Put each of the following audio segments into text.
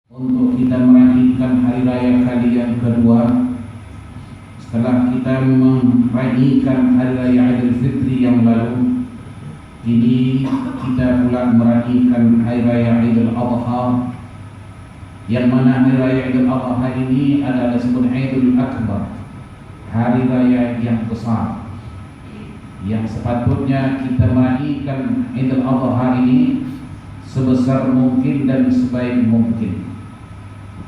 untuk kita merayakan hari raya kali yang kedua setelah kita merayakan hari raya Idul Fitri yang lalu. Kini kita pula merayakan hari raya Idul Adha, yang mana hari raya Idul Adha ini adalah disebut Idul Akbar, hari raya yang besar, yang sepatutnya kita merayakan Idul Adha ini sebesar mungkin dan sebaik mungkin.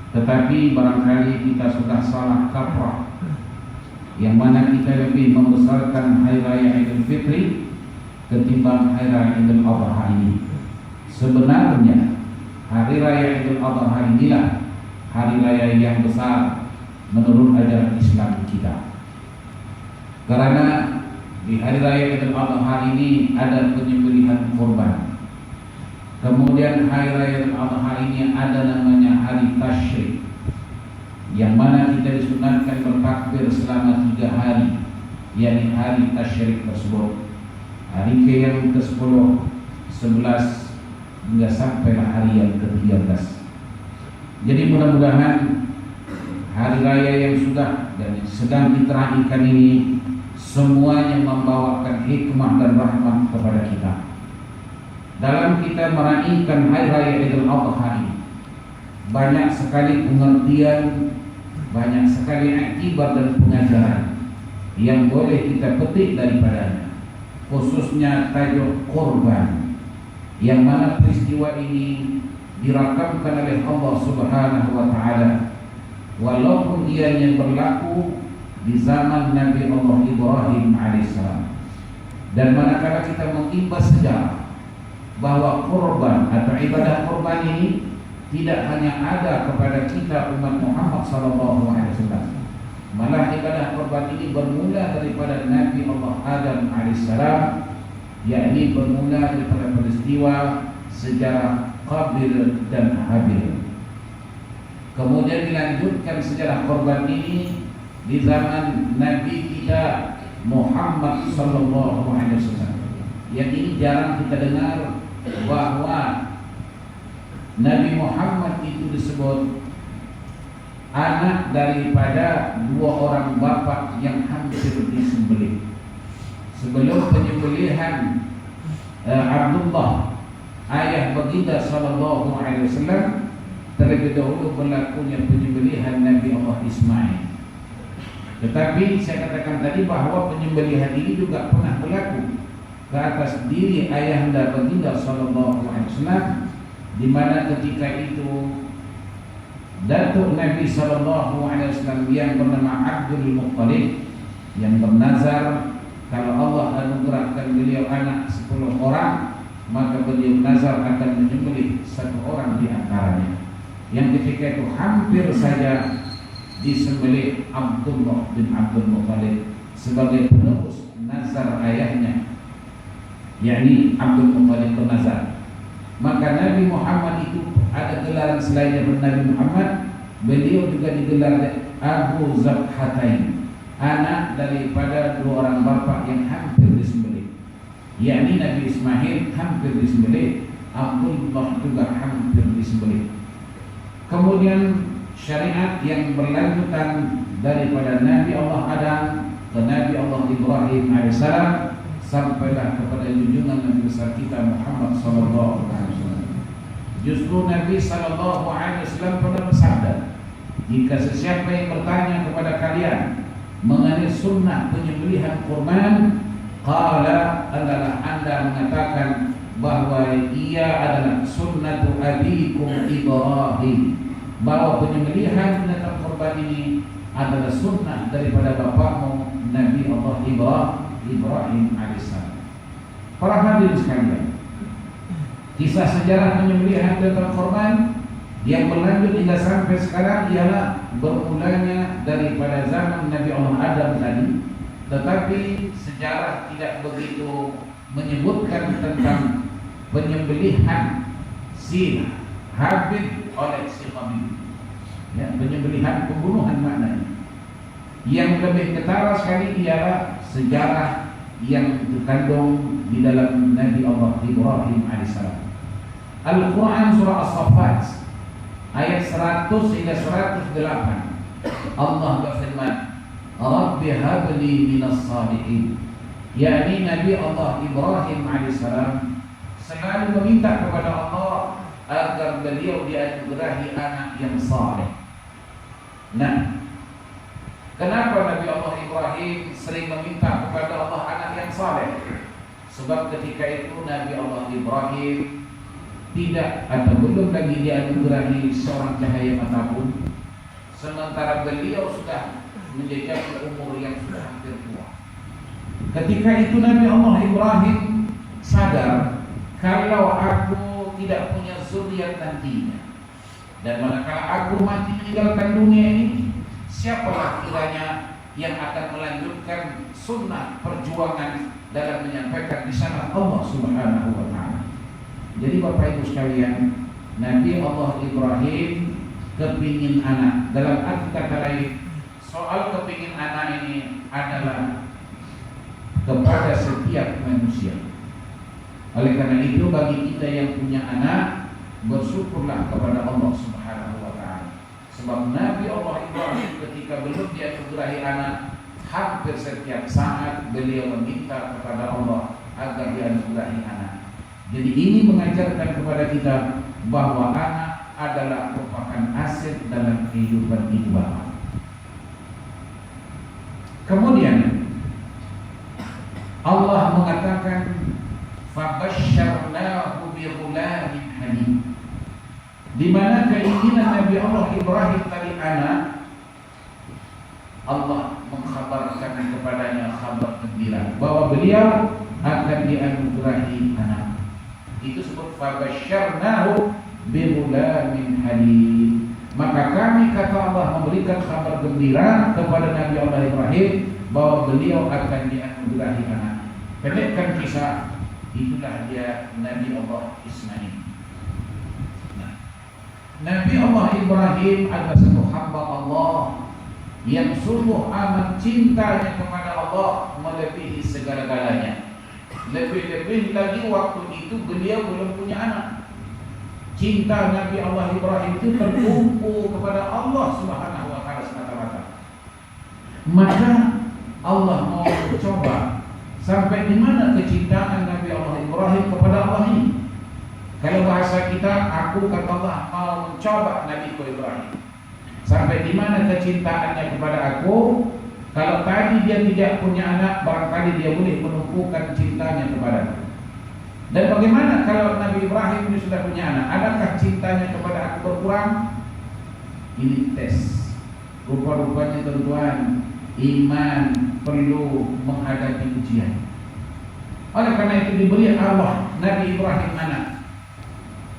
Tetapi barangkali kita sudah salah kaprah, yang mana kita lebih membesarkan hari raya Idul Fitri ketimbang hari raya Idul Adha ini. Sebenarnya hari raya Idul Adha inilah hari raya yang besar menurut ajaran Islam kita. Karena di hari raya Idul Adha ini ada penyembelihan kurban. Kemudian hari raya Idul Adha ini ada namanya hari tasyrik, yang mana kita disunatkan bertakbir selama 3 hari, yakni hari tasyrik tersebut. Hari yang ke-10, 11 hingga sampailah hari yang ke-13. Jadi mudah-mudahan hari raya yang sudah dan sedang diterangkan ini semuanya membawakan hikmah dan rahmat kepada kita. Dalam kita merayakan hari raya Idul Adha ini, banyak sekali pengertian, banyak sekali akibat dan pengajaran yang boleh kita petik daripadanya, khususnya tajuk korban, yang mana peristiwa ini dirakamkan oleh Allah Subhanahu wa Ta'ala, walaupun ianya berlaku di zaman Nabi Allah Ibrahim alaihissalam. Dan manakala kita mengimbas sejarah bahwa korban atau ibadah korban ini tidak hanya ada kepada kita umat Muhammad SAW, malah ibadah korban ini bermula daripada Nabi Allah Adam alaihissalam, yakni bermula daripada peristiwa sejarah Qabil dan Habil. Kemudian dilanjutkan sejarah korban ini di zaman Nabi kita Muhammad SAW. Yang ini jarang kita dengar bahwa Nabi Muhammad itu disebut anak daripada 2 orang bapa yang hampir disembelih. Sebelum penyembelihan Abdullah, ayah baginda sallallahu alaihi wasallam, terlebih dahulu berlakunya penyembelihan Nabi Allah Ismail. Tetapi saya katakan tadi bahwa penyembelihan ini juga pernah berlaku ke atas diri ayahanda baginda sallallahu alaihi wasallam, di mana ketika itu datuk Nabi sallallahu alaihi wasallam yang bernama Abdul Muttalib yang bernazar kalau Allah anugerahkan beliau anak 10 orang, maka beliau nazar akan menyembelih 1 orang di antaranya. Yang ketika itu hampir saja disembelih Abdullah bin Abdul Muttalib sebagai penerus nazar ayahnya, yakni Abdul Muttalib bernazar. Maka Nabi Muhammad itu ada gelaran selain Nabi Muhammad, beliau juga digelar Abu Zabhatain, anak daripada 2 orang bapa yang hampir disembelih, yakni Nabi Ismail hampir disembelih, Abdullah juga hampir disembelih. Kemudian syariat yang berlanjutan daripada Nabi Allah Adam ke Nabi Allah Ibrahim alaihissalam sampailah kepada junjungan Nabi besar kita Muhammad sallallahu alaihi wasallam. Justru Nabi sallallahu alaihi wasallam pernah bersabda, jika sesiapa yang bertanya kepada kalian mengenai sunnah penyembelihan kurban, qala, adalah anda mengatakan bahwa ia adalah sunnatu abikum Ibrahim, bahwa penyembelihan binatang kurban ini adalah sunnah daripada bapakmu Nabi Allah Ibrahim alaihissalam. Para hadirin sekalian, kisah sejarah penyembelihan binatang kurban yang berlanjut hingga sampai sekarang ialah bermulanya daripada zaman Nabi Allah Adam tadi, tetapi sejarah tidak begitu menyebutkan tentang penyembelihan si Habil oleh si Qabil, ya, penyembelihan pembunuhan maknanya. Yang lebih ketara sekali ialah sejarah yang terkandung di dalam Nabi Allah Ibrahim alaihissalam. Al-Quran surah As-Saffat ayat 100 hingga 108 Allah berfirman, Rabbi habli minas salihin. yakni Nabi Allah Ibrahim alaihissalam selalu meminta kepada Allah agar beliau dianugerahi anak yang saleh. Nah, kenapa Nabi Allah Ibrahim sering meminta kepada Allah anak yang saleh? Sebab ketika itu Nabi Allah Ibrahim tidak atau belum lagi dianugerahi seorang cahaya mata pun, sementara beliau sudah menjejaki umur yang sudah hampir tua. Ketika itu Nabi Allah Ibrahim sadar, kalau aku tidak punya zuriat nantinya, dan manakala aku mati meninggalkan dunia ini, siapalah kiranya yang akan melanjutkan sunnah perjuangan dalam menyampaikan risalah Allah Subhanahu wa Ta'ala. Jadi Bapak Ibu sekalian, Nabi Allah Ibrahim kepingin anak. Dalam arti kata lain, soal kepingin anak ini adalah kepada setiap manusia. Oleh karena itu, bagi kita yang punya anak, bersyukurlah kepada Allah Subhanahu wa Ta'ala. Sebab Nabi Allah Ibrahim ketika belum dianugerahi anak, hampir setiap saat beliau meminta kepada Allah agar dianugerahi anak. Jadi ini mengajarkan kepada kita bahwa anak adalah merupakan aset dalam kehidupan ibu bapa. Kemudian Allah mengatakan fabasyarnahu bighulamin halim, di mana keinginan Nabi Allah Ibrahim tadi anak, Allah mengkhabarkan kepadanya kabar gembira bahwa beliau akan dianugerahi anak. Itu sebut fabasyarnahu bighulamin halim. Maka kami, kata Allah, memberikan kabar gembira kepada Nabi Allah Ibrahim bahwa beliau akan dianugerahi anak. Pendekkan kisah, itulah dia Nabi Allah Ismail. Nah, Nabi Allah Ibrahim adalah satu hamba Allah yang sungguh amat cintanya kepada Allah melebihi segala-galanya. Lebih-lebih lagi waktu itu beliau belum punya anak. Cinta Nabi Allah Ibrahim itu tertumpu kepada Allah Subhanahu wa Ta'ala semata-mata. Maka Allah mau mencoba sampai di mana kecintaan Nabi Allah Ibrahim kepada Allah ini. Kalau bahasa kita, aku kata Allah mau mencoba Nabi Ibrahim. Sampai di mana kecintaannya kepada aku? Kalau tadi dia tidak punya anak, barangkali dia boleh menumpukan cintanya kepada aku. Dan bagaimana kalau Nabi Ibrahim ini sudah punya anak? Adakah cintanya kepada aku berkurang? Ini tes. Rupa-rupanya tuan-tuan, iman perlu menghadapi ujian. Oleh karena itu diberi Allah Nabi Ibrahim anak.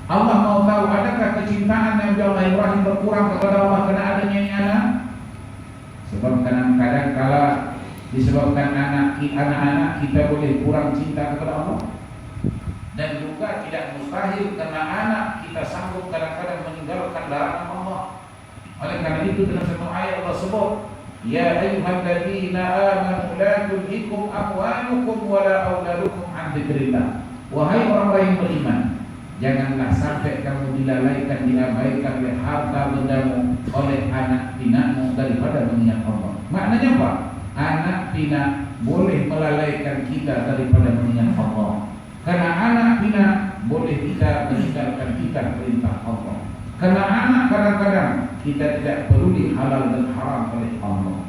Allah mau tahu adakah kecintaan Nabi Allah Ibrahim berkurang kepada Allah karena adanya anak? Sebab kadang-kadang kala disebabkan anak-anak kita boleh kurang cinta kepada Allah. Dan juga tidak mustahil karena anak kita sanggup kadang-kadang meninggalkan larangan Allah. Oleh karena itu dalam satu ayat Allah sebut, ya ayyuhalladzina amanu la tulhikum amwalukum wala auladukum an dzikrillah. Wahai orang-orang yang beriman, janganlah sampai kamu dilalaikan, diabaikan oleh harta bendamu, oleh anak pinakmu daripada mengingat Allah. Maknanya apa? Anak pinak boleh melalaikan kita daripada mengingat Allah. Karena anak pinak boleh kita meninggalkan kita perintah Allah. Karena anak kadang-kadang kita tidak peduli halal dan haram oleh Allah.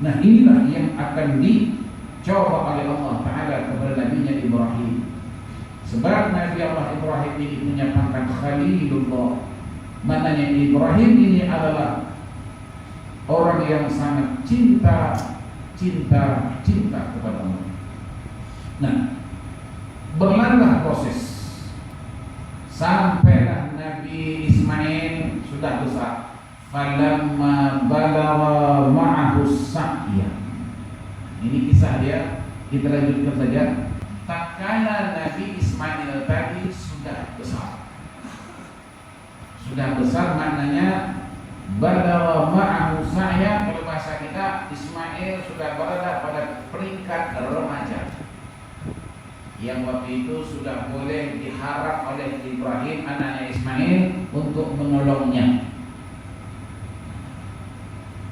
Nah, inilah yang akan dicoba oleh Allah Ta'ala kepada Nabi Ibrahim. Sebab Nabi Allah Ibrahim ini punya pangkat Khalilullah. Maknanya Ibrahim ini adalah orang yang sangat cinta kepada Allah. Nah, berlalulah proses sampailah Nabi Ismail sudah besar. Falamma balagha ma'ahu sa'ya. Ini kisah dia, kita lanjutkan saja. Tak kala Nabi Ismail tadi sudah besar. Sudah besar maknanya balagha ma'ahu sa'ya. Kalau bahasa kita, Ismail sudah berada pada peringkat remaja. yang waktu itu sudah boleh diharap oleh Ibrahim anaknya Ismail untuk menolongnya.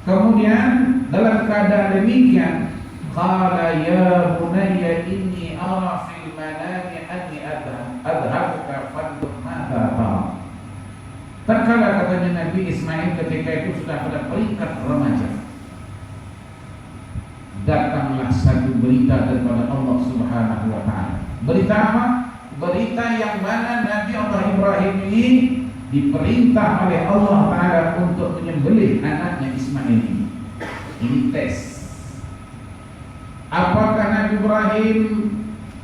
Kemudian dalam keadaan demikian, qala ya bunayya inni ara fil manami anni adhabuka fanzur madza tara. Tatkala katanya Nabi Ismail ketika itu sudah pada peringkat remaja, datanglah satu berita daripada Allah Subhanahu wa taala. Berita apa? Berita yang mana Nabi Allah Ibrahim ini diperintah oleh Allah taala untuk menyembelih anaknya Ismail ini. Ini tes. Apakah Nabi Ibrahim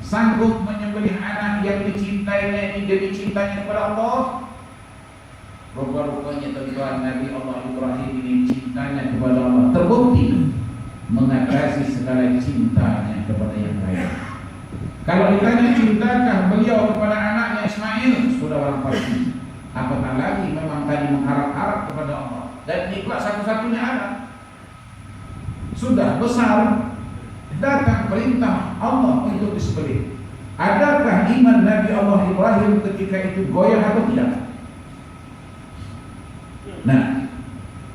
sanggup menyembelih anak yang dicintainya ini demi cintanya kepada Allah? Rupa-rupanya tuan Nabi Allah Ibrahim ini cintanya kepada Allah terbukti mengatasi segala cintanya kepada yang lain. Kalau ditanya cintakah beliau kepada anaknya Ismail, sudah orang pasti. Apatah lagi memang tadi mengharap-harap kepada Allah dan ikhlas satu-satunya anak. Sudah besar, datang perintah Allah untuk disembelih. Adakah iman Nabi Allah Ibrahim ketika itu goyah atau tidak? Nah,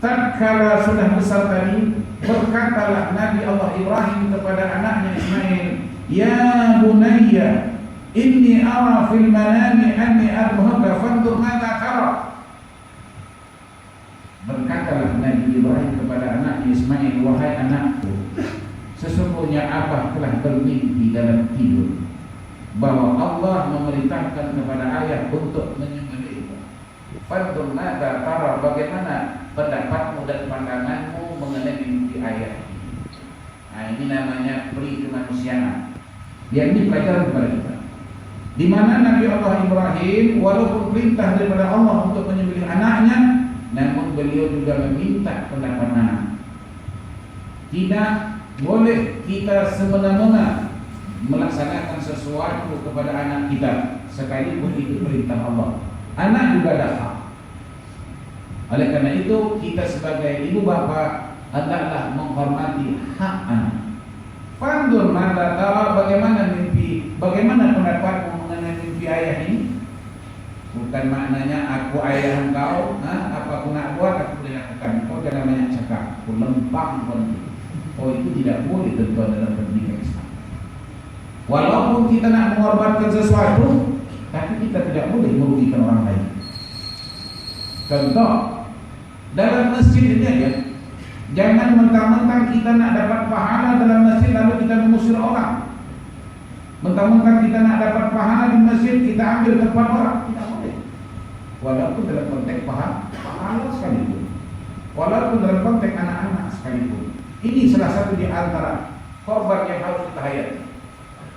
tatkala sudah besar tadi, berkatalah Nabi Allah Ibrahim kepada anaknya Ismail, ya bunayya inni ara fil manami anni adhabuka fanzur madza tara. Berkatalah Nabi Ibrahim kepada anaknya Ismail, wahai anakku, sesungguhnya Abah telah bermimpi dalam tidur bahwa Allah memerintahkan kepada ayah untuk menyembelihmu. Fanzur madza tara, bagaimana pendapatmu dan pandanganmu mengenai mimpi ayah ini? Nah, ini namanya peri kemanusiaan. Yang ini pelajaran kepada kita. Di mana Nabi Allah Ibrahim walaupun perintah daripada Allah untuk menyembelih anaknya, namun beliau juga meminta pendapat anak. Tidak boleh kita semena-mena melaksanakan sesuatu kepada anak kita sekalipun itu perintah Allah. Anak juga ada hak. Oleh karena itu kita sebagai ibu bapa hendaklah menghormati hak anak. Fanzur madza tara, bagaimana mimpi, bagaimana pendapatmu mengenai mimpi ayah ini? Bukan maknanya aku ayah engkau, apa aku nak buat aku boleh lakukan. Oh, jangan banyak cakap, aku lempang pun. Oh, itu tidak boleh tentu dalam pendidikan Islam. Walaupun kita nak mengorbankan sesuatu, tapi kita tidak boleh merugikan orang lain. Contoh, dalam masjid ini aja, jangan mentang-mentang kita nak dapat pahala dalam masjid lalu kita mengusir orang. Mentang-mentang kita nak dapat pahala di masjid kita ambil tempat orang, tidak boleh. Walaupun dalam konteks pahala sekalipun, walaupun dalam konteks anak-anak sekalipun. Ini salah satu di antara korban yang harus kita hayati.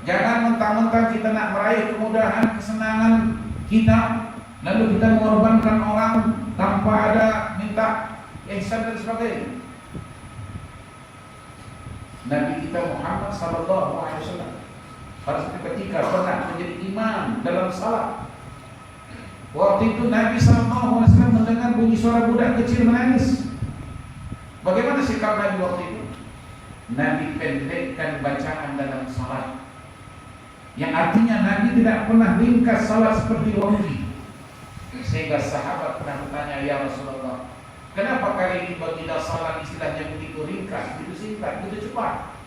Jangan mentang-mentang kita nak meraih kemudahan, kesenangan kita, lalu kita mengorbankan orang tanpa ada minta ihsan dan sebagainya. Nabi kita Muhammad sallallahu alaihi wasallam pada suatu ketika pernah menjadi imam dalam salat. Waktu itu Nabi sallallahu alaihi wasallam mendengar bunyi suara budak kecil menangis. Bagaimana sikap Nabi waktu itu? Nabi pendekkan bacaan dalam salat, yang artinya Nabi tidak pernah ringkas salat seperti waktu. Sehingga sahabat pernah bertanya, ya Rasulullah, kenapa kali ini baginda salat istilahnya begitu ringkas, begitu singkat, begitu cepat?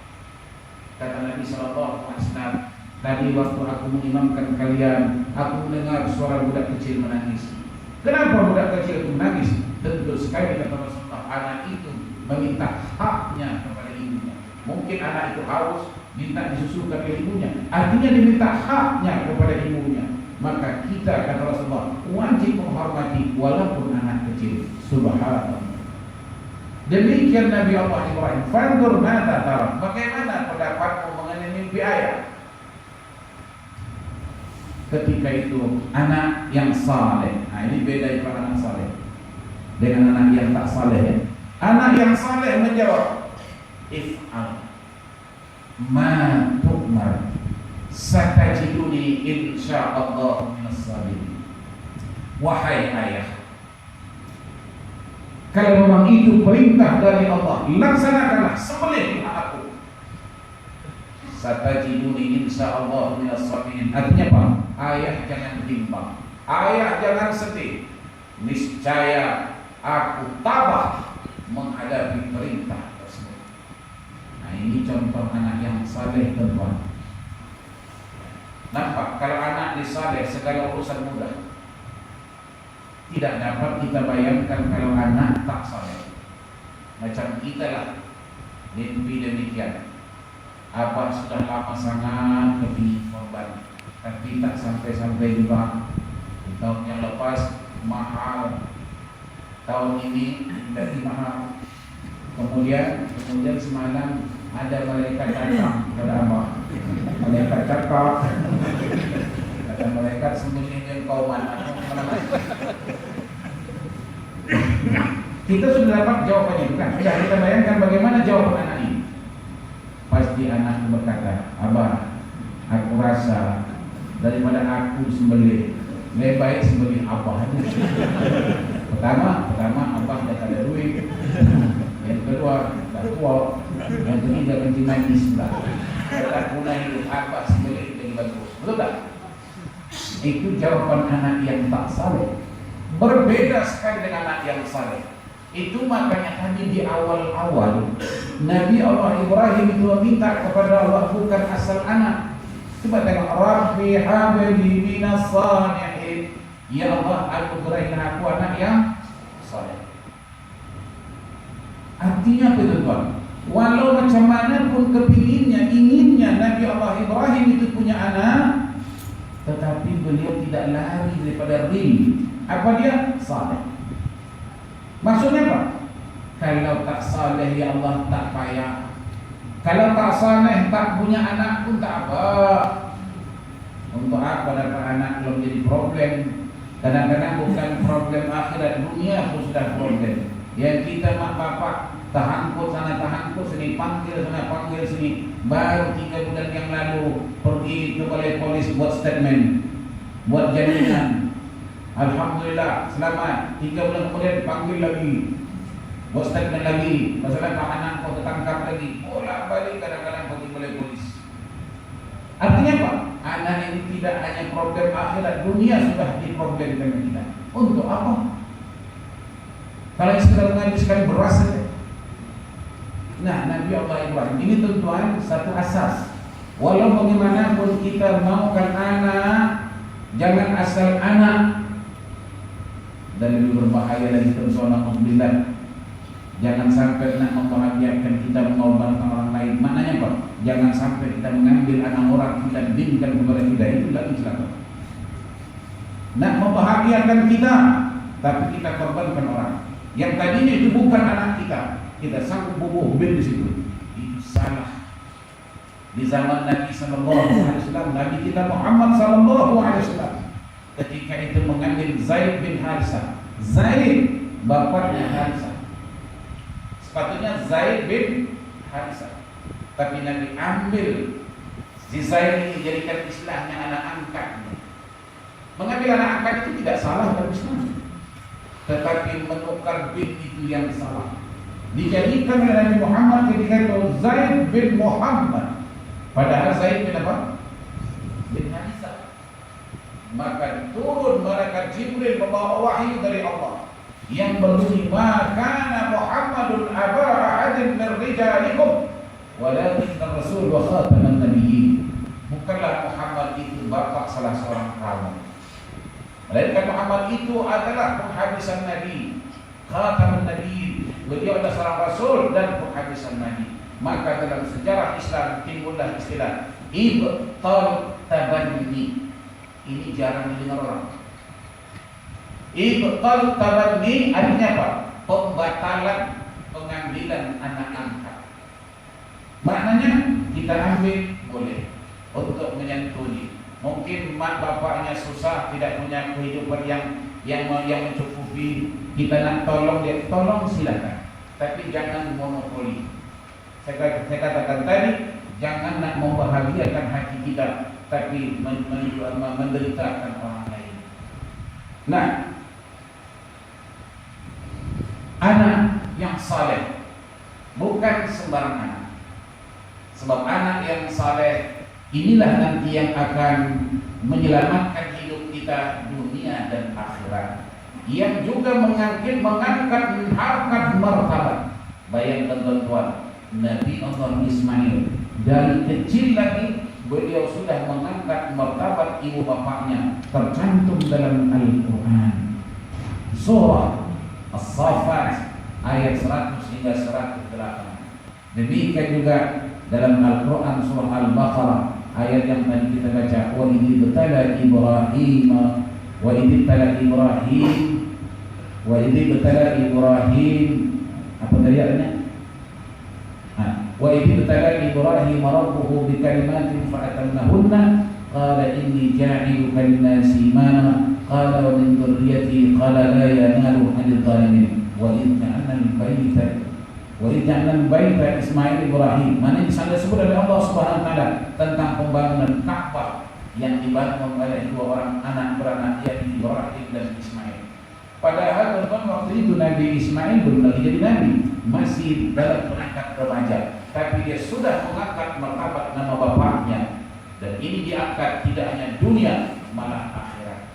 Kata Nabi sallallahu alaihi wasallam, tadi waktu aku mengimamkan kalian, aku mendengar suara budak kecil menangis. Kenapa budak kecil itu menangis? Tentu sekali kata Rasulullah, anak itu meminta haknya kepada ibunya. Mungkin anak itu haus, minta disusukan oleh ibunya, artinya diminta haknya kepada ibunya. Maka kita, kata Rasulullah, wajib menghormati walaupun anak kecil. Subhanallah. Demikian Nabi Allah Ibrahim. Fanzur madza tara, bagaimana pendapatmu mengenai mimpi ayah? Ketika itu anak yang saleh. Nah, ini beda itu anak saleh dengan anak yang tak saleh ya. Anak yang saleh menjawab, if'al ma tu'mar satajiduni insyaallah minas sabirin. Wahai ayah, kalau memang itu perintah dari Allah, laksanakanlah, sembelihlah aku. satajiduni insyaallah minas sabirin. Artinya apa? Ayah jangan bimbang, ayah jangan sedih, niscaya aku tabah menghadapi perintah tersebut. Nah, ini contoh anak yang saleh, teman. Nampak kalau anak disaleh segala urusan mudah. Tidak dapat kita bayangkan kalau anak tak saleh. Macam kita lah, mimpi demikian. Abah sudah lama sangat kepingin korban, tapi tak sampai-sampai juga. Di tahun yang lepas mahal, tahun ini dari mahal. Kemudian semalam ada malaikat datang kepada Abah. Malaikat cakap, kata malaikat sembunyi engkau mana? Kita sudah dapat jawabannya, bukan? Ya, kita bayangkan bagaimana jawaban anak ini. Pasti anak berkata, Abah, aku rasa daripada aku sembelih, lebih baik sembelih Abah. Pertama Abah dah tak ada duit. Yang kedua, tak tua. Yang ketiga kencing manis pula. Tak guna hidup Abah sembelih lebih bagus. Betul tak? Itu jawaban anak yang tak saleh. Berbeda sekali dengan anak yang saleh. Itu makanya tadi di awal-awal Nabi Allah Ibrahim itu meminta kepada Allah bukan asal anak. Coba tengok, Rabbi habli minas salihin. Ya Allah, aku berikan aku anak yang saleh. Artinya apa itu, Tuhan? Walau macam mana pun inginnya Nabi Allah Ibrahim itu punya anak, tetapi beliau tidak lari daripada rim. Apa dia? Saleh. Maksudnya apa? Kalau tak saleh ya Allah tak payah. Kalau tak saleh tak punya anak pun tak apa. Untuk apa dapat anak belum jadi problem. Kadang-kadang bukan problem akhirat, dunia pun sudah problem. Yang kita mak bapak tahankut sana tahankut sini, panggil sana panggil sini. Baru 3 bulan yang lalu pergi ke balai polis buat statement, buat jaminan. Alhamdulillah selamat. 3 bulan kemudian panggil lagi, buat statement lagi. Masalah tahanan kau tertangkap lagi. Bolak balik kadang-kadang pergi balai polis. Artinya apa? Anak ini tidak hanya problem akhirat, dunia sudah diproblemkan kita. Untuk apa? Kalau yang sekedar menghabiskan beras saja. Nah, Nabi Allah Ibrahim ini tuan-tuan satu asas. Walau bagaimanapun kita maukan anak, jangan asal anak. Dan lebih berbahaya lagi tuan-tuan, alhamdulillah. Jangan sampai nak membahagiakan kita mengorbankan orang lain. Maknanya apa? Jangan sampai kita mengambil anak orang kita berikan kepada kita, itu lagi celaka. Nak membahagiakan kita, tapi kita korbankan orang. Yang tadinya itu bukan anak kita sanggup bubuh bin di situ. Itu salah. Di zaman Nabi sallallahu alaihi wasallam, Nabi kita Muhammad sallallahu alaihi wasallam ketika itu mengambil Zaid bin Harisah. Zaid bapaknya Harisah. Sepatutnya Zaid bin Harisah. Tapi Nabi ambil si Zaid ini jadikan istilahnya anak angkatnya. Mengambil anak angkat itu tidak salah dalam Islam. Tetapi menukar bin itu yang salah. Dijadikan oleh Nabi Muhammad ketika itu Zaid bin Muhammad. Padahal Zaid bin apa? Bin Harisah. Maka turun malaikat Jibril membawa wahyu dari Allah yang berbunyi, "Maka Muhammadun aba ahadin min rijalikum, walakin rasul wa khataman nabiyyin." Bukanlah Muhammad itu bapak salah seorang kamu. Melainkan Muhammad itu adalah penghabisan Nabi, khataman nabiyyin. Beliau adalah seorang rasul dan penghabisan Nabi. Maka dalam sejarah Islam timbullah istilah ibtal tabanni. Ini jarang didengar orang. Ibtal tabanni artinya apa? Pembatalan pengambilan anak angkat. Maknanya kita ambil boleh untuk menyantuni. Mungkin mak bapaknya susah, tidak punya kehidupan yang mencukupi. Kita nak tolong dia, tolong silakan. Tapi jangan monopoli. Saya katakan tadi, jangan nak membahagiakan hati kita, tapi menderitakan orang lain. Nah, anak yang saleh bukan sembarang anak. Sebab anak yang saleh inilah nanti yang akan menyelamatkan hidup kita dunia dan akhirat, yang juga mengangkat harkat martabat. Bayangkan tuan-tuan, Nabi Allah Ismail dari kecil lagi beliau sudah mengangkat martabat ibu bapaknya, tercantum dalam Al-Quran surah As-Saffat ayat 100 hingga 108. Demikian juga dalam Al-Quran surah Al-Baqarah ayat yang tadi kita baca, wa idh ibtala Ibrahim apa tadi artinya? Wa idh ibtala Ibrahim rabbuhu bikalimatin fa'atammahunna qala inni ja'iluka lin-nasi imama qala wa min dhurriyyati qala la yanalu ahadidh dhalimin wa idh ja'alna al-baita Ismail Ibrahim. Mana di sana disebut oleh Allah Subhanahu wa taala tentang pembangunan Ka'bah yang dibangun oleh dua orang anak beranak, yaitu Ibrahim dan Ismail. Padahal waktu itu Nabi Ismail belum lagi jadi nabi, masih dalam perangkat remaja, tapi dia sudah mengangkat martabat nama bapaknya, dan ini diangkat tidak hanya dunia malah akhirat.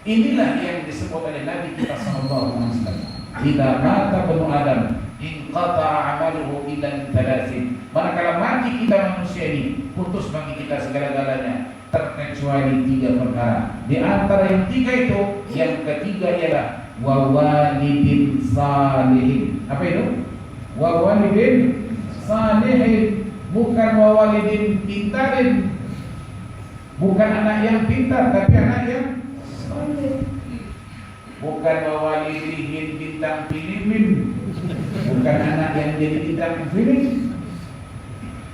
Inilah yang disebut oleh Nabi kita sallallahu alaihi wasallam, "Idza mata banu Adam inqata'a 'amaluhu illa thalathin." Manakala mati kita manusia ini, putus bagi kita segala-galanya terkecuali 3 perkara. Di antara yang 3 itu, yang ketiga ialah wa walidin salihin. Apa itu? Wa walidin salihin, bukan wa walidin pintarin. Bukan anak yang pintar, tapi anak yang saleh. Bukan wa walidihin bintang filimin. Bukan anak yang jadi bintang film.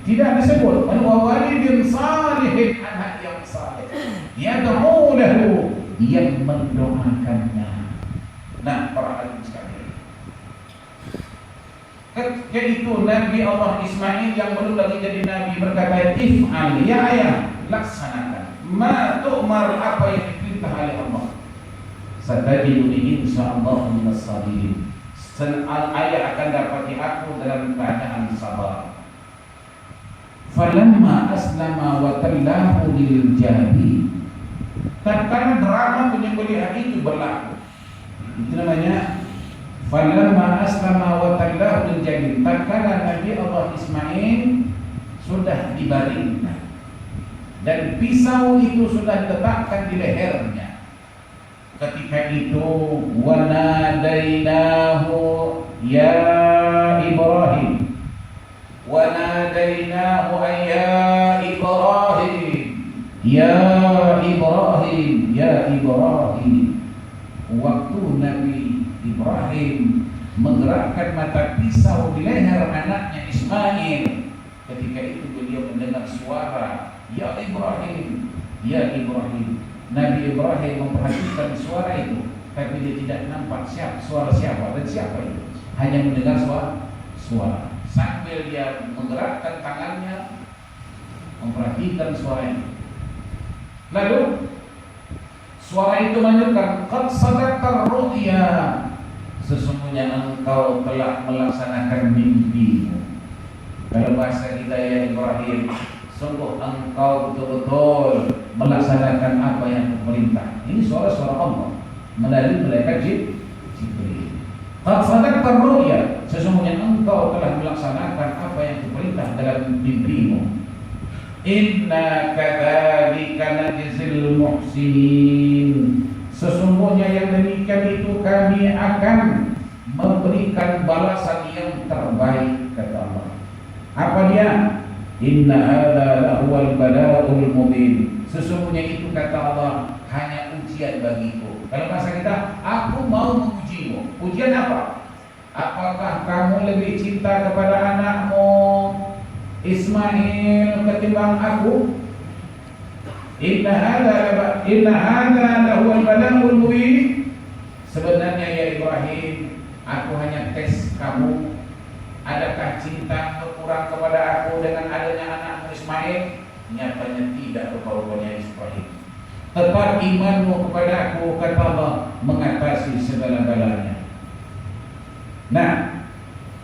Tidak disebut wa walidin salihin, anak yang saleh. Yad'u lahu, yang mendoakannya. Nah, para hadirin sekalian, ketika itu Nabi Allah Ismail yang belum lagi jadi nabi berkata, "If'al ya ayah, laksanakan ma tu'mar, apa yang diperintah oleh Allah. Satajiduni insyaallah minas sabirin." Ayah akan dapati aku dalam keadaan sabar. Falamma aslama wa tallahu lil jabin, tatkala drama penyembelihan itu berlaku, itu namanya falamma aslama wa tallahu lil jabin, tatkala Nabi Allah Ismail sudah dibaringkan dan pisau itu sudah diletakkan di lehernya. Ketika itu wanadainahu ya Ibrahim, wanadainahu ya Ibrahim, ya Ibrahim, ya Ibrahim. Waktu Nabi Ibrahim menggerakkan mata pisau di leher anaknya Ismail, ketika itu beliau mendengar suara ya Ibrahim, ya Ibrahim. Nabi Ibrahim memperhatikan suara itu, tapi dia tidak nampak suara siapa dan siapa itu. Hanya mendengar suara. Sambil dia menggerakkan tangannya memperhatikan suara itu. Lalu suara itu menyebutkan, "Qad sadaqta ru'ya." Sesungguhnya engkau telah melaksanakan mimpimu. Kalau bahasa kita ya Ibrahim, sungguh engkau betul-betul melaksanakan apa yang diperintah. Ini suara-suara Allah melalui malaikat Jibril. Qad sadaqta ru'ya, sesungguhnya engkau telah melaksanakan apa yang diperintah dalam mimpimu. Inna kadzalika najzil muhsinin, sesungguhnya yang demikian itu kami akan memberikan balasan yang terbaik, kata Allah. Apa dia? Inna hadza lahuwal bala'ul mubin, sesungguhnya itu kata Allah hanya ujian bagiku. Kalau bahasa kita, aku mau mengujimu. Ujian apa? Apakah kamu lebih cinta kepada anakmu Ismail ketimbang aku? Inna hadza lahuwal bala'ul mubin, sebenarnya ya Ibrahim, aku hanya tes kamu. Adakah cinta berkurang kepada aku dengan adanya anakmu Ismail? Nyatanya tidak, rupa-rupanya Ibrahim. Tetap imanmu kepada aku, kata Allah, mengatasi segala-galanya. Nah,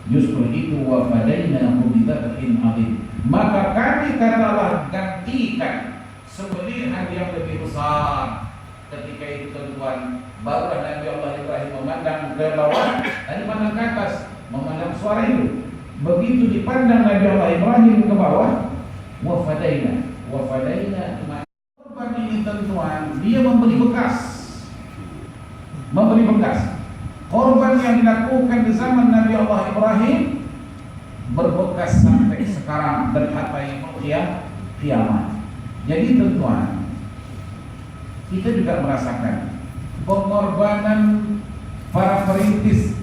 justru itu wa fadainahu bidzabhin adzim. maka kami kata Allah gantikan sembelihan yang lebih besar. Ketika itu tuan, barulah Nabi Allah Ibrahim memandang ke bawah dan memandang ke atas, memandang suara itu. Begitu dipandang Nabi Allah Ibrahim ke bawah, wafadaina korban ini tuan, dia memberi bekas. Korban yang dilakukan di zaman Nabi Allah Ibrahim berbekas sampai sekarang dan sampai kiamat. Jadi tuan, kita juga merasakan pengorbanan para perintis.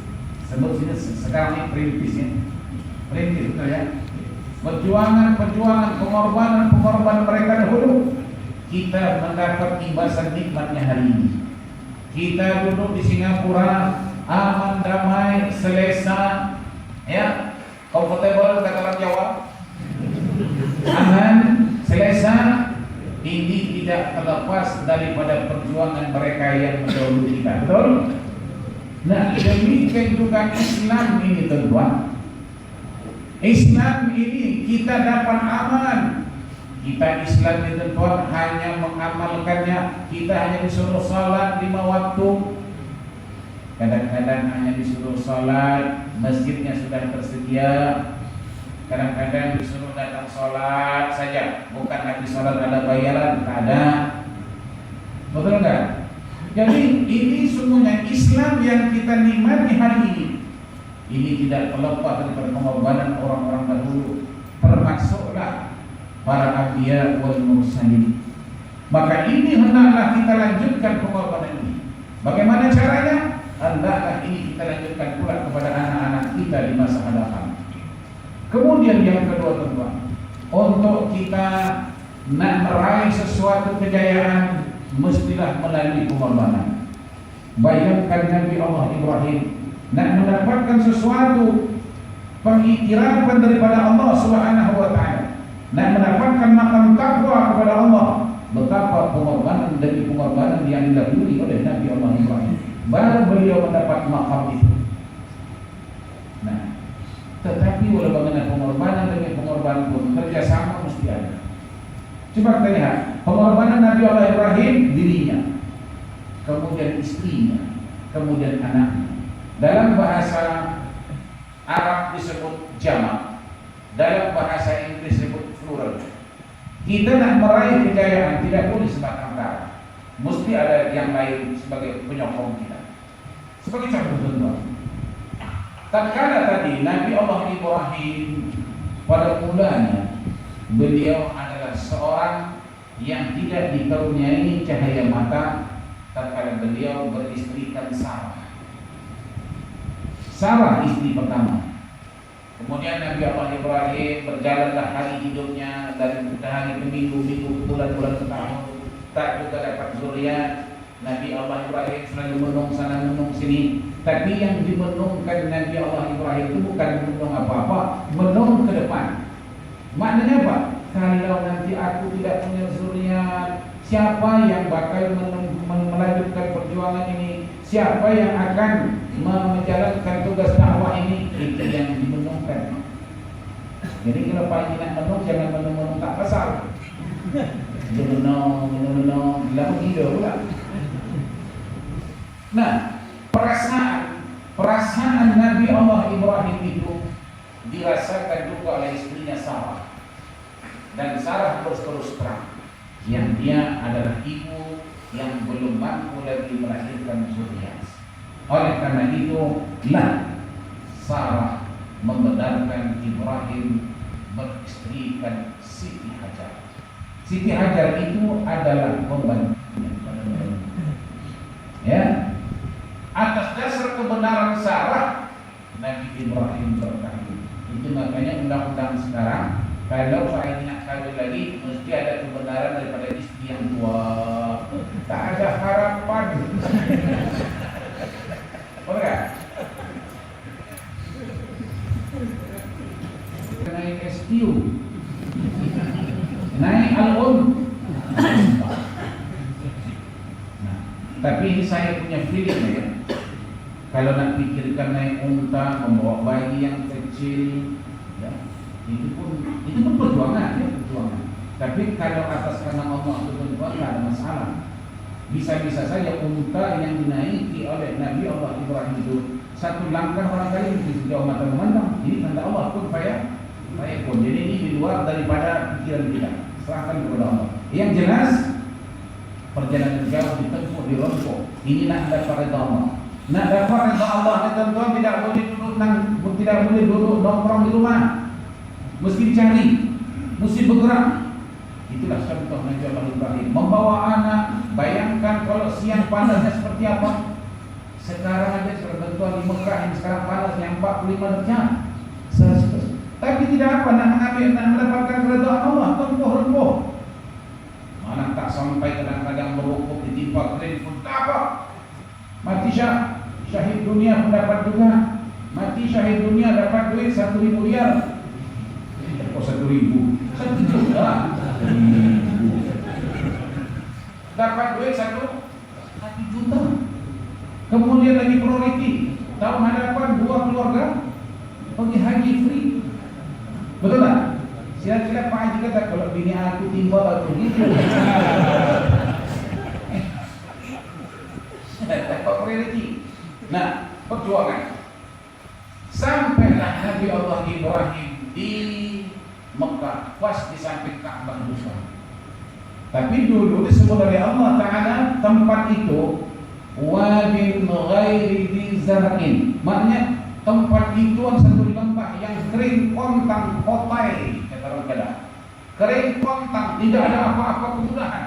Sebut sini sekarang ini perintisnya, perintis betul ya. Perjuangan, pengorbanan mereka dahulu, kita mendapat imbasan nikmatnya hari ini. Kita duduk di Singapura, aman, damai, selesa, ya, comfortable kata orang Jawa, aman, selesa. Ini tidak terlepas daripada perjuangan mereka yang mendahului kita, betul? Nah, demikian juga Islam ini tuan. Islam ini kita dapat aman. Kita Islam ini tuan hanya mengamalkannya. Kita hanya disuruh salat 5 waktu. Kadang-kadang hanya disuruh salat, masjidnya sudah tersedia. Kadang-kadang disuruh datang sholat saja, bukan lagi sholat ada bayaran, tak ada. Betul enggak? Jadi ini semuanya Islam yang kita nikmati hari ini. Ini tidak terlepas daripada pengorbanan orang-orang dahulu, termasuklah para anbiya wal mursalin. Maka ini hendaklah kita lanjutkan pengorbanan ini. Bagaimana caranya? Hendaklah ini kita lanjutkan pula kepada anak-anak kita di masa hadapan. Kemudian yang kedua teman, untuk kita nak meraih sesuatu kejayaan, mestilah melalui pengorbanan. Bayangkan Nabi Allah Ibrahim nak mendapatkan sesuatu pengikirapan daripada Allah Subhanahu wa taala, nak mendapatkan makam takwa kepada Allah, betapa pengorbanan demi pengorbanan yang dilalui oleh Nabi Allah Ibrahim, baru beliau mendapat makam itu. Nah, tetapi walaupun pengorbanan demi pengorbanan pun kerjasama mesti ada. Coba kita lihat pengorbanan Nabi Allah Ibrahim, dirinya, kemudian istrinya, kemudian anaknya. Dalam bahasa Arab disebut jamak, dalam bahasa Inggris disebut plural. Kita nak meraih kejayaan tidak boleh semata-mata, mesti ada yang lain sebagai penyokong kita. Sebagai contoh, tatkala tadi Nabi Allah Ibrahim pada mulanya beliau adalah seorang yang tidak dikaruniai cahaya mata tatkala beliau beristrikan Sarah istri pertama. Kemudian Nabi Allah Ibrahim berjalanlah hari hidupnya dari hari ke minggu, bulan-bulan ke tahun, tak juga dapat zuriat. Nabi Allah Ibrahim selalu menung sana menung sini. Tapi yang dimenungkan Nabi Allah Ibrahim itu bukan menung apa-apa, menung ke depan. Maknanya apa? Kalau nanti aku tidak punya zuriat, siapa yang bakal melanjutkan perjuangan ini? Siapa yang akan menjalankan tugas dakwah ini? Itu yang dimenungkan. Jadi kalau Pak Haji nak menung, jangan menung-menung tak pasal. Dia menung, bila begitu pula. Nah, perasaan Nabi Allah Ibrahim itu dirasakan juga oleh istrinya Sarah. Dan Sarah terus terang yang dia adalah ibu yang belum mampu lagi melahirkan zuriat. Oleh karena itu, Sarah membenarkan Ibrahim beristrikan Siti Hajar. Siti Hajar itu adalah pembantunya. Ya, atas dasar kebenaran Sarah, Nabi Ibrahim berkahwin. Itu makanya undang-undang sekarang, kalau saya nak kawin lagi, mesti ada kebenaran daripada istri yang tua. Tak ada harapan. Betul? Naik SQ, naik Al-Un. Nah, tapi ini saya punya feeling ya. Kalau nak pikirkan naik unta, membawa bayi yang kecil, ya, Itu pun perjuangan, ya, perjuangan. Tapi kalau atas karena Allah itu tentuan tidak ada masalah. Bisa-bisa saja unta yang dinaiki oleh Nabi Allah Ibrahim itu satu langkah barangkali sejauh mata memandang. Ini tanda Allah pun pun. Jadi ini di luar daripada pikiran kita. Serahkan kepada Allah. Yang jelas perjalanan jauh ditempuh di Rompok. Ini nak dapat redha Allah. Nak dapat redha Allah, tuan-tuan tidak boleh duduk nongkrong di rumah. Mesti cari, mesti bergerak. Itulah contoh Nabi Allah Ibrahim. Membawa anak, bayangkan kalau siang panasnya seperti apa. Sekarang aja tuan-tuan di Mekah yang sekarang panasnya 45 derajat. Tapi tidak apa, nak mendapatkan keridhaan Allah, tempuh. Mana tak sampai kadang-kadang merokok ditimpa kering pun tak apa. Mati syahid dunia pun dapat juga. Mati syahid dunia dapat duit 1.000 riyal. Oh 1.000, 1 juta. Dapat duit 1 juta. Kemudian lagi priority. Tahun hadapan 2 keluarga pergi haji free. Betul tak? Sila-sila Pak Haji kata kalau bini aku timbal atau gitu. Dapat priority. Nah, perjuangan. Sampailah Nabi Allah Ibrahim di Mekah, pas di samping Ka'bah Musa. Tapi dulu disebut oleh Allah Ta'ala tempat itu wadin ghairi dzi zar'in. Maknanya tempat itu satu lembah yang kering kontang kotai, kata orang Kedah. Kering kontang, tidak ada apa-apa kemudahan.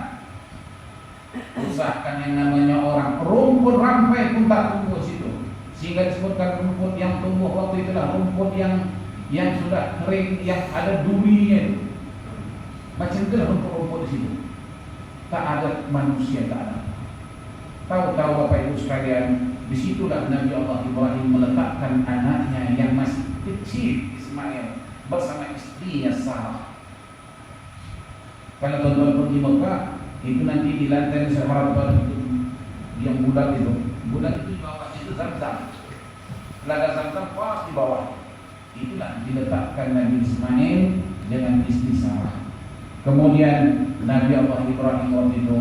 Usahakan yang namanya orang rumput rampai pun tak tumbuh situ. Sehingga disebutkan rumput yang tumbuh waktu itulah rumput yang sudah kering, yang ada durinya. Macam itulah rumput-rumput di situ. Tak ada manusia, tak ada. Tahu-tahu Bapak Ibu sekalian, disitulah Nabi Allah Ibrahim meletakkan anaknya yang masih kecil Ismail bersama istrinya Sarah. Kalau tuan-tuan pergi Mekah, itu nanti di lantai seharap yang budak itu di bawah itu Zamzam. Telaga Zamzam pas di bawah. Itulah diletakkan Nabi Ismail dengan istri Sarah. Kemudian Nabi Allah Ibrahim waktu itu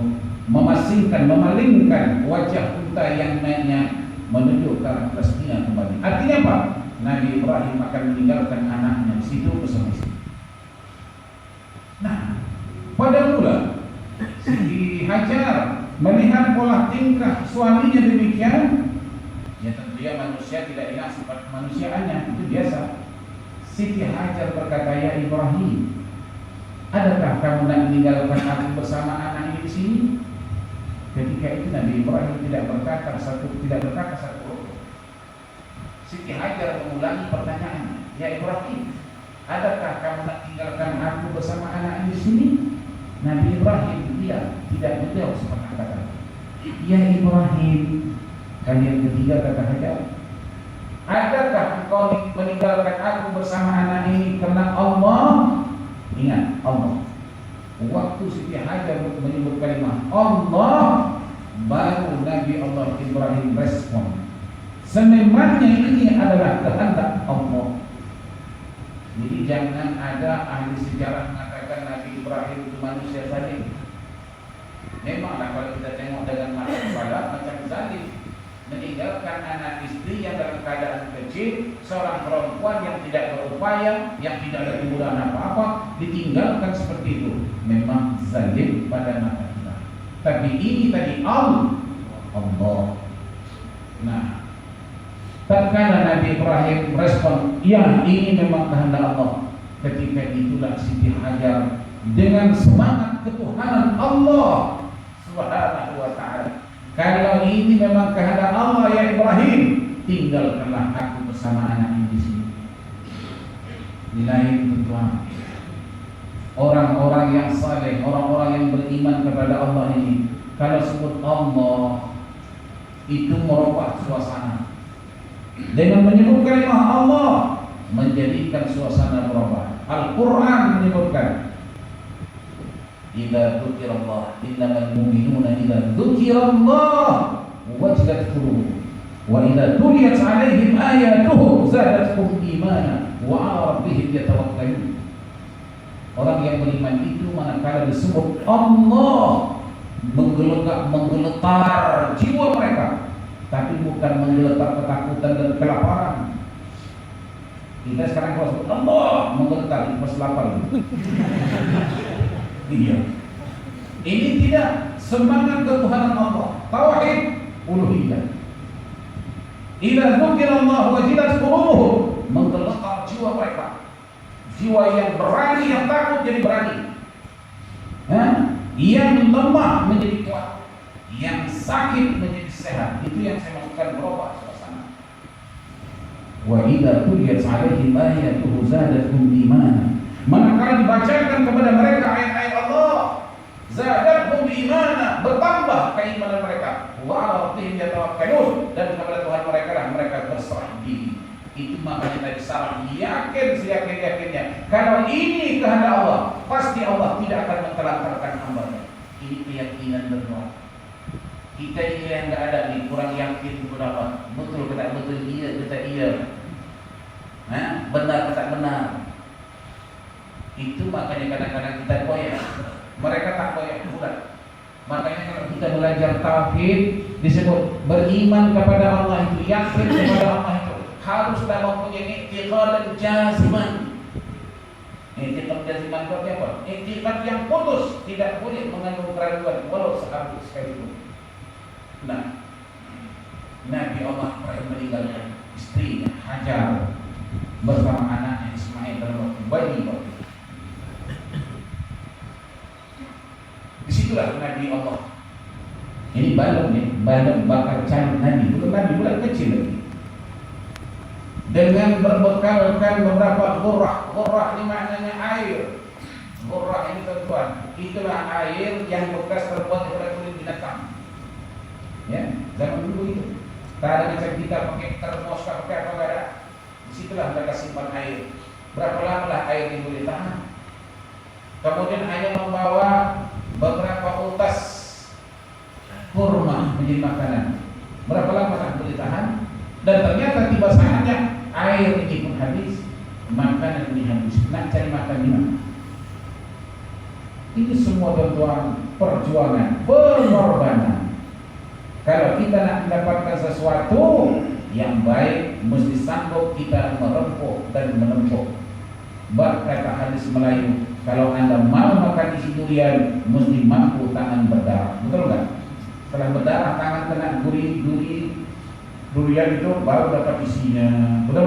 memalingkan wajah unta yang naiknya menuju ke arah Palestina kembali. Artinya apa? Nabi Ibrahim akan meninggalkan anaknya di situ bersama istri. Nah, pada mula Siti Hajar melihat pola tingkah suaminya demikian, ya tentunya manusia tidak hilang sifat kemanusiaannya, itu biasa. Siti Hajar berkata, "Ya Ibrahim, adakah kamu nak meninggalkan aku bersama anak ini di sini?" Ketika itu Nabi Ibrahim tidak berkata satu. Siti Hajar mengulangi pertanyaannya, "Ya Ibrahim, adakah kamu nak tinggalkan aku bersama anak ini di sini?" Nabi Ibrahim tidak menjawab sepatah kata. "Ya Ibrahim," kali yang ketiga kata Hajar, "adakah engkau meninggalkan aku bersama anak ini karena Allah?" Ingat Allah. Waktu Siti Hajar menyebut kalimat Allah, baru Nabi Allah Ibrahim respon. Sememangnya ini adalah kehendak Allah. Jadi jangan ada ahli sejarah mengatakan Nabi Ibrahim itu manusia zalim. Memanglah kalau kita tengok dengan mata kepala macam zalim, meninggalkan anak istri yang dalam keadaan kecil, seorang perempuan yang tidak berupaya, yang tidak ada kemudahan apa-apa, ditinggalkan seperti itu. Memang zalim pada mata kita. Tapi ini tadi Allah. Nah, tatkala Nabi Ibrahim respon, "Ya, ini memang kehendak Allah." Ketika itulah Siti Hajar dengan semangat ketuhanan Allah Subhanahu wa ta'ala, "Kalau ini memang kehendak Allah ya Ibrahim, tinggalkanlah aku bersama anak ini di sini." Nilai tuan, orang-orang yang saleh, orang-orang yang beriman kepada Allah ini, kalau sebut Allah itu merubah suasana. Dengan menyebut kalimat Allah menjadikan suasana berubah. Al-Quran menyebutkan, "Idza dzukirallah, innamal mu'minuna idza dzukirallah wajilat qulubuhum wa idza tuliyat 'alaihim ayatuhu zadatuhum imana wa 'ala rabbihim yatawakkalun. Orang yang beriman itu manakala disebut Allah, menggeletar jiwa mereka, tapi bukan menggeletar ketakutan dan kelaparan. Kita sekarang kalau sebut Allah menggeletar, pas lapar. Iya. Ini tidak semangat ketuhanan Allah, tauhid uluhiyah. Idza dzukira Allah wajilat qulubuhum, menggeletar jiwa mereka. Jiwa yang berani, yang takut jadi berani. Yang lemah menjadi kuat, yang sakit menjadi sehat. Itu yang saya maksudkan berubah suasana. Wa idza tuliyat 'alaihim ayatuhu zadatuhum imana. Manakala dibacakan kepada mereka ayat-ayat Allah, zadatuhum imana, bertambah keimanan mereka. Wa 'ala rabbihim yatawakkalun, dan kepada Tuhan mereka lah mereka berserah diri. Itu makanya tadi salah, yakin seyakin-yakinnya kalau ini kehendak Allah, pasti Allah tidak akan mentelantarkan hamba-Nya. Ini keyakinan berdoa. Kita ini yang enggak ada nih, kurang yakin berapa. Betul kata betul, iya kata iya. Benar kata benar. Itu makanya kadang-kadang kita goyah. Mereka tak goyah bukan. Makanya kalau kita belajar tauhid disebut beriman kepada Allah itu, yakin kepada Allah itu haruslah mempunyai i'tiqad jaziman. I'tiqad jaziman itu apa? I'tiqad yang putus, tidak boleh mengandung keraguan walau sekalipun. Nah, Nabi Allah pernah meninggalkan istrinya Hajar bersama anaknya Ismail dan waktu bayi. Disitulah Nabi Allah. Ini balon nih, balon bakar calon Nabi, bukan Nabi, bukan kecil lagi. Dengan berbekalkan beberapa ghurrah ini maknanya air. Ghurrah ini tuan, itulah air yang bekas terbuat daripada kulit binatang. Ya, zaman dulu itu. Tak ada macam kita pakai termos, pakai apa enggak ada. Disitulah mereka simpan air. Berapa lama lah air itu boleh tahan. Kemudian ayah membawa beberapa utas kurma menjadi makanan. Berapa lama lah boleh tahan? Dan ternyata tiba saatnya air ini pun habis, makanan ini habis. Nak cari makan di mana? Ini semua tuan perjuangan, pengorbanan. Kalau kita nak mendapatkan sesuatu yang baik, mesti sanggup kita merempuh dan menempuh. Berkata hadis Melayu, kalau Anda mau makan isi durian, mesti mampu tangan berdarah. Betul enggak? Setelah berdarah, tangan kena durian itu baru dapat isinya. Betul?